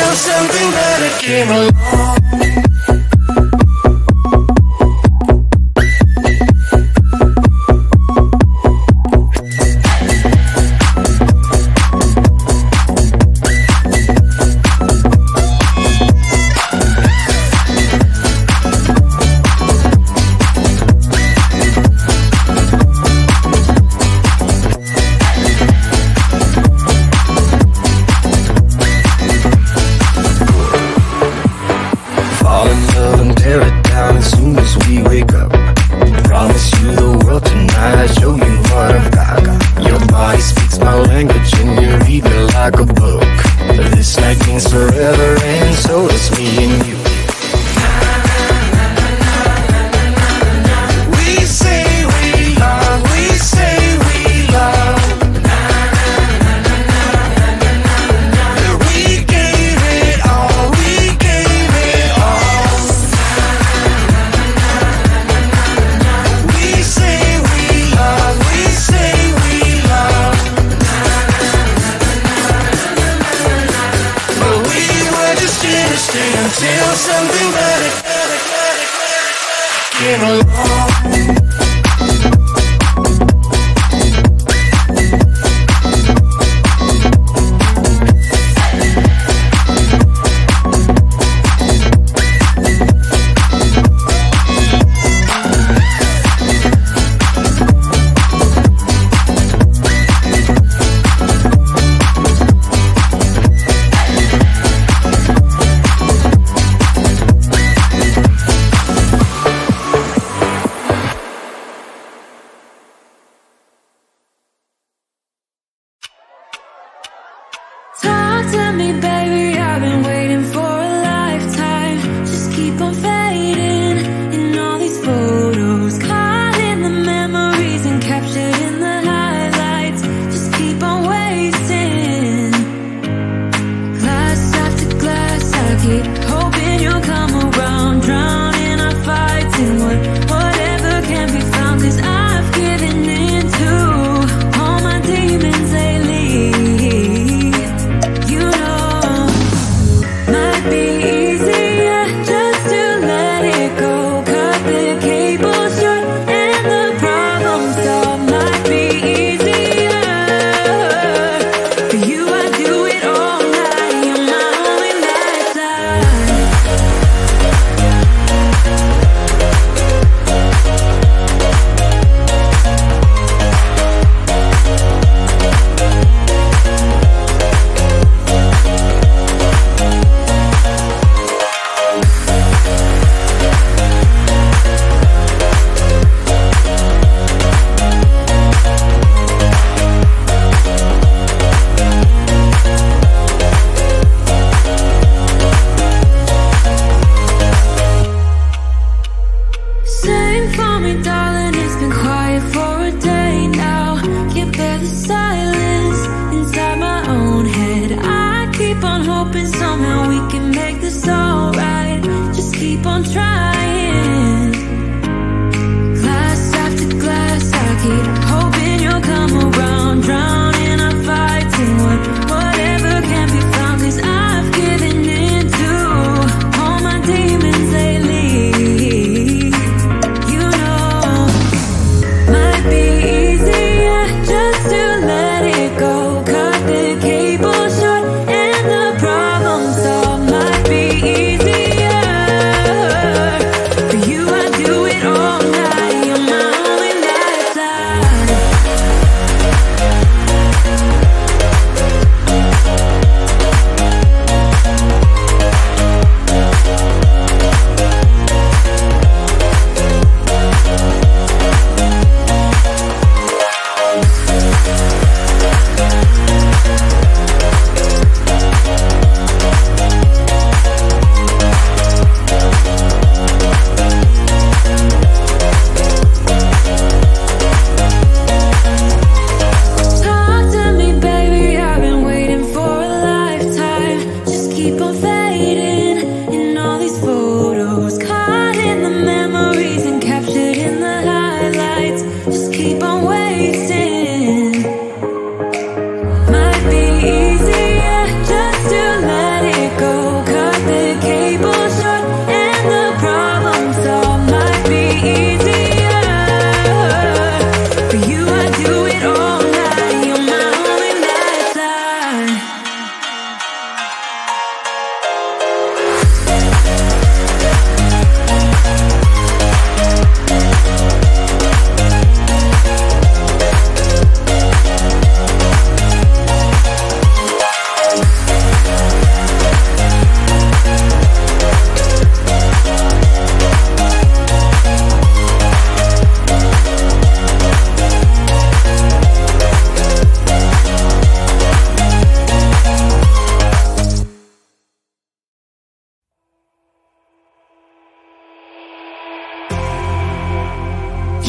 until something better came along. Might be easier just to let it go.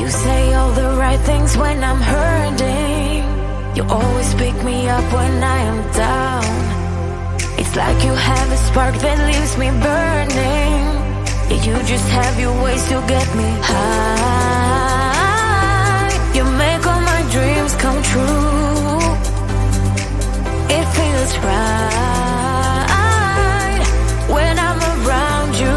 You say all the right things when I'm hurting. You always pick me up when I am down. It's like you have a spark that leaves me burning. Yeah, you just have your ways to get me high. You make all my dreams come true. It feels right when I'm around you.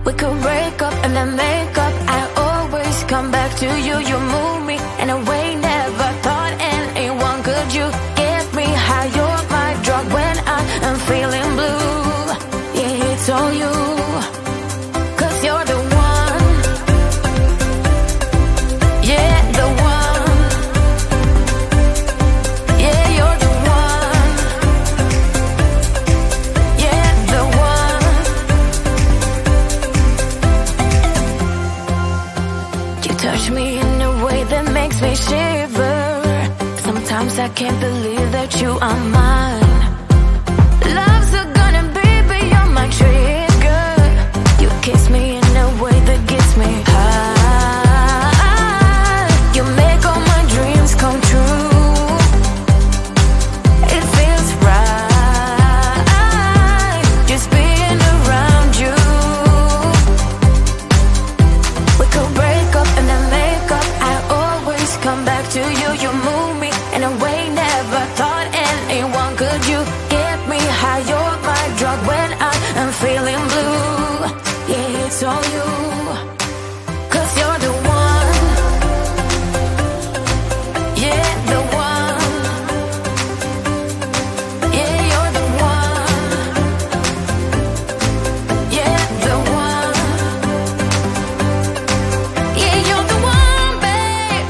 We could break up and then make up. I always come back to you. You move me in a way never thought anyone could. You get me high. You're my drug when I am feeling blue. Yeah, it's all you. 'Cause you're the one. Yeah, the one. Yeah, you're the one. Yeah, the one. You touch me in a way that makes me shiver. Sometimes I can't believe that you are mine. Love's gonna be beyond my trigger. You kiss me in a way that gets me high. You make all my dreams come true. It feels right just being around you. We could break up and then make up. I always come back to you. You move me in a way never thought anyone could. You get me high. You're my drug when I am feeling blue. Yeah, it's all you. 'Cause you're the one. Yeah, the one. Yeah, you're the one. Yeah, the one. Yeah, you're the one, babe.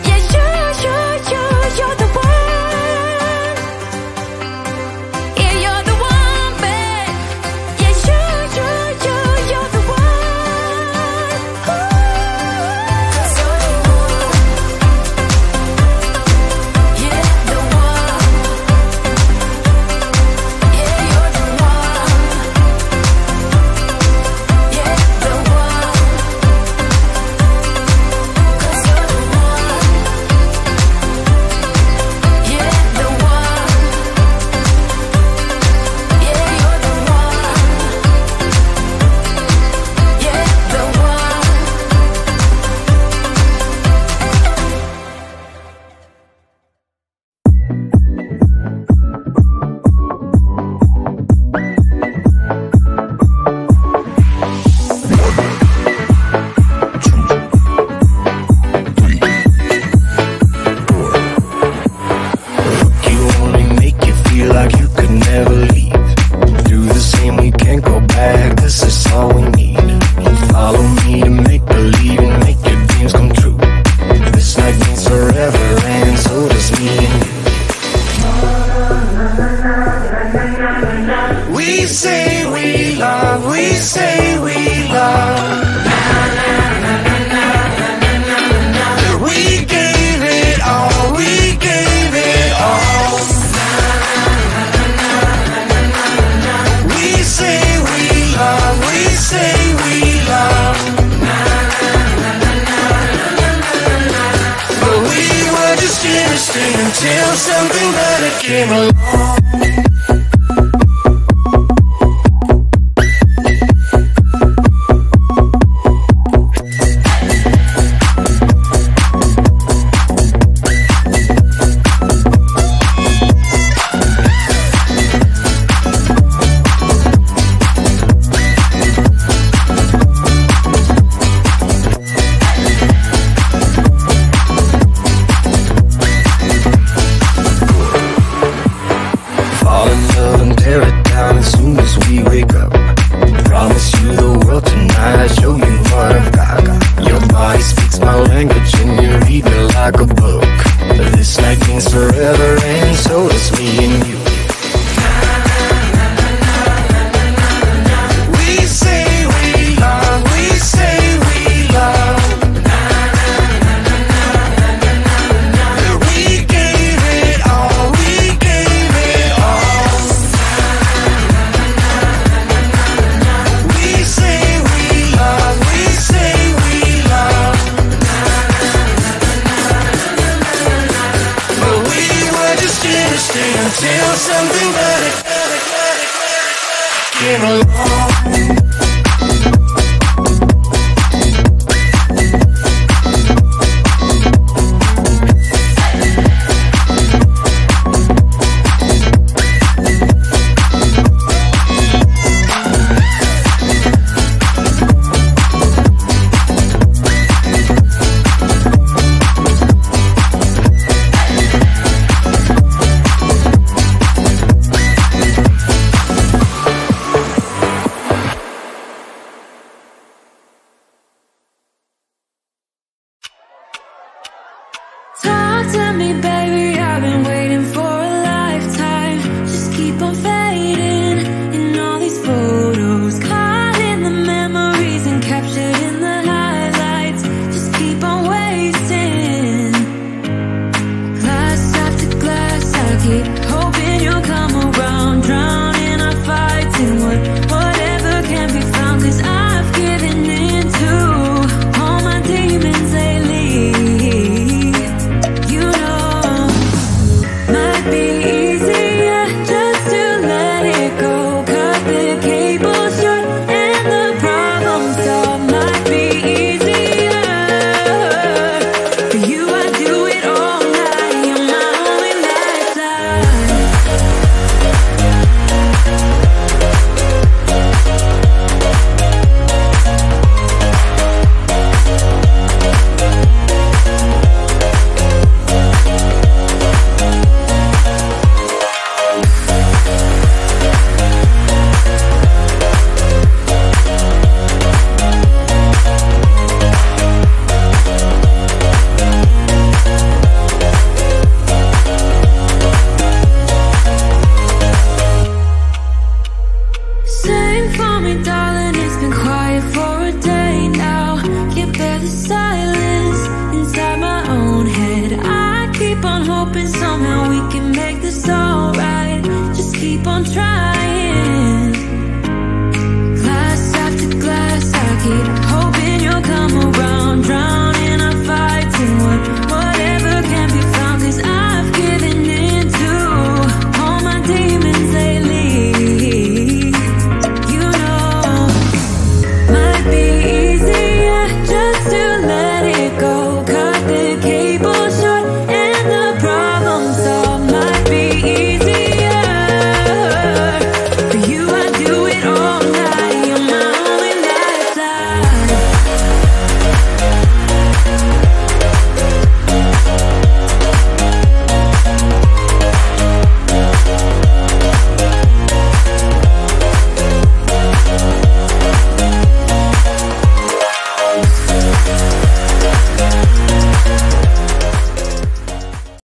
Yeah, you're the one. Yeah, you're the one, babe. Yeah, you're the one. Ooh. 'Cause you're the one. Yeah, the one. Yeah, you're the one. Yeah, the one. 'Cause you're the one. Yeah, the one. Yeah, you're the one. Yeah, the one. You only make you feel like you could never leave. Do the same, we can't go back. This is all we need. Follow me to make believe and make your dreams come true. This night means forever, and so does me and you. We say we love, we say we love. We gave it all, we gave it all. We say we love, we say we love. But we were just innocent until something better came along. walking along. Talk to me, baby, I've been waiting for a lifetime. Just keep on